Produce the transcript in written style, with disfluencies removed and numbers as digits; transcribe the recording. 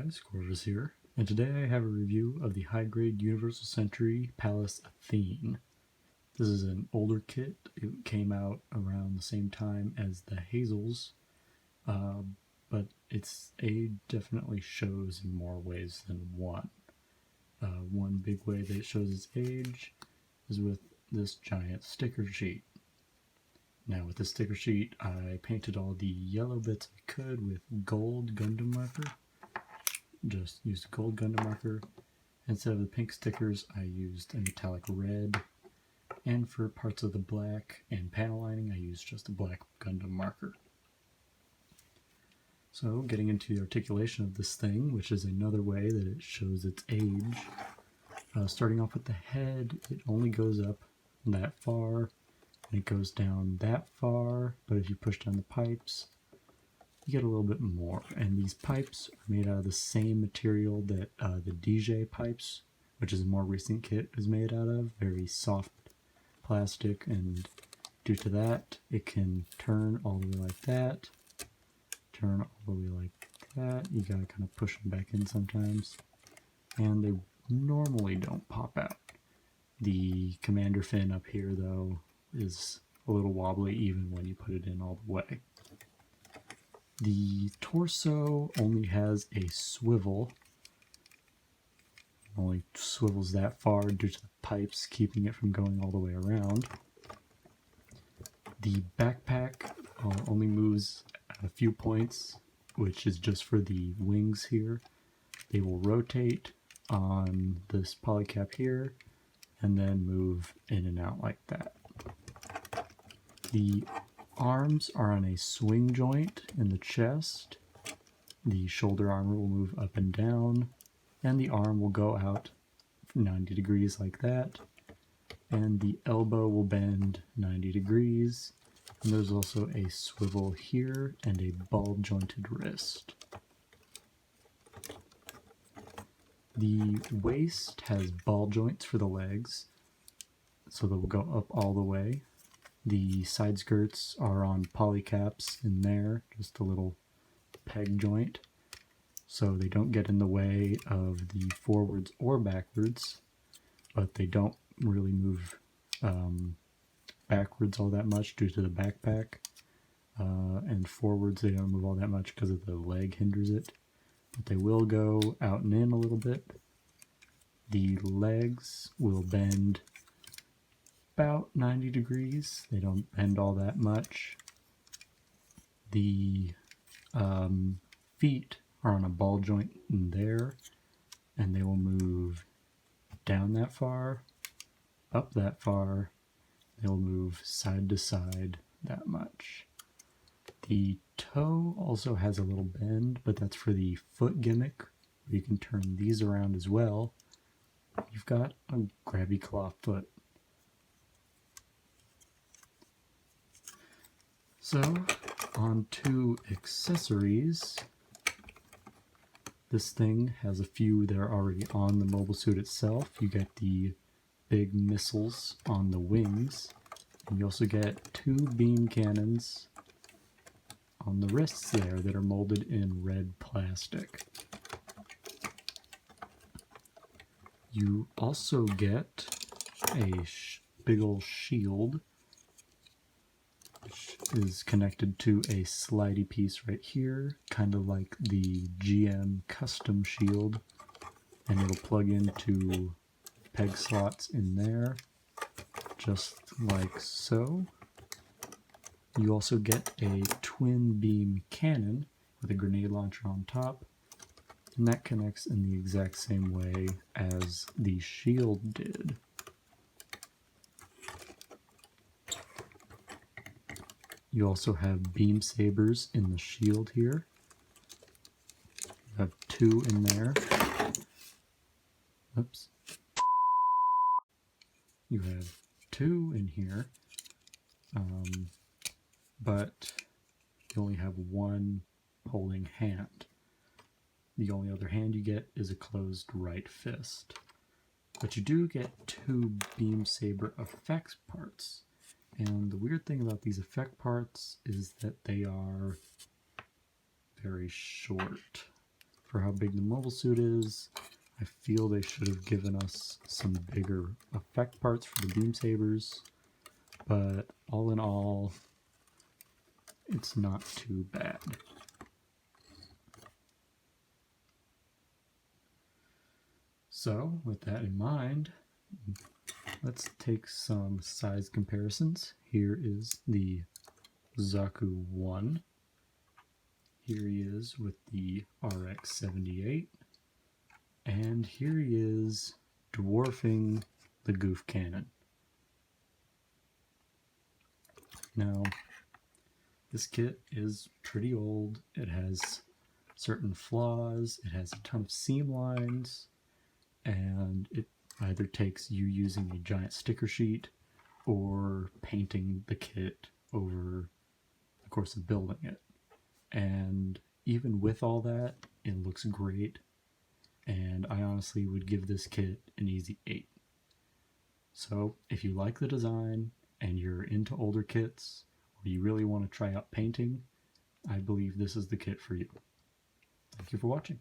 guys, Corvus here, and today I have a review of the high-grade Universal Century Palace Athene. This is an older kit. It came out around the same time as the Hazels, but its age definitely shows in more ways than one. One big way that it shows its age is with this giant sticker sheet. Now with this sticker sheet, I painted all the yellow bits I could with gold Gundam marker. Just used a gold Gundam marker. Instead of the pink stickers, I used a metallic red. And for parts of the black and panel lining, I used just a black Gundam marker. So getting into the articulation of this thing, which is another way that it shows its age. Starting off with the head, it only goes up that far. And it goes down that far, but if you push down the pipes, you get a little bit more. And these pipes are made out of the same material that the DJ pipes, which is a more recent kit, is made out of. Very soft plastic, and due to that, it can turn all the way like that, turn all the way like that. You gotta kind of push them back in sometimes. And they normally don't pop out. The commander fin up here, though, is a little wobbly even when you put it in all the way. The torso only has a swivel. It only swivels that far due to the pipes keeping it from going all the way around. The backpack only moves at a few points, which is just for the wings here. They will rotate on this polycap here and then move in and out like that. The arms are on a swing joint in the chest. The shoulder armor will move up and down, and the arm will go out 90 degrees like that, and the elbow will bend 90 degrees, and there's also a swivel here and a ball jointed wrist. The waist has ball joints for the legs, so they will go up all the way. The side skirts are on polycaps in there, just a little peg joint, so they don't get in the way of the forwards or backwards, but they don't really move backwards all that much due to the backpack, and forwards they don't move all that much because of the leg hinders it, but they will go out and in a little bit. The legs will bend about 90 degrees. They don't bend all that much. The feet are on a ball joint in there, and they will move down that far, up that far. They will move side to side that much. The toe also has a little bend, but that's for the foot gimmick, where you can turn these around as well. You've got a grabby claw foot. So, on to accessories. This thing has a few that are already on the mobile suit itself. You get the big missiles on the wings, and you also get two beam cannons on the wrists there that are molded in red plastic. You also get a big ol' shield, which is connected to a slidey piece right here, kind of like the GM custom shield, and it'll plug into peg slots in there, just like so. You also get a twin beam cannon with a grenade launcher on top, and that connects in the exact same way as the shield did. You also have beam sabers in the shield here. You have two in there. Oops. You have two in here, but you only have one holding hand. The only other hand you get is a closed right fist. But you do get two beam saber effects parts. And the weird thing about these effect parts is that they are very short. for how big the mobile suit is. I feel they should have given us some bigger effect parts for the beam sabers, but all in all, it's not too bad. So, with that in mind, let's take some size comparisons. Here is the Zaku 1. Here he is with the RX-78. And here he is dwarfing the Goof Cannon. Now, this kit is pretty old. It has certain flaws. It has a ton of seam lines. And it either takes you using a giant sticker sheet or painting the kit over the course of building it. And even with all that, it looks great. And I honestly would give this kit an easy 8. So if you like the design and you're into older kits, or you really want to try out painting, I believe this is the kit for you. Thank you for watching.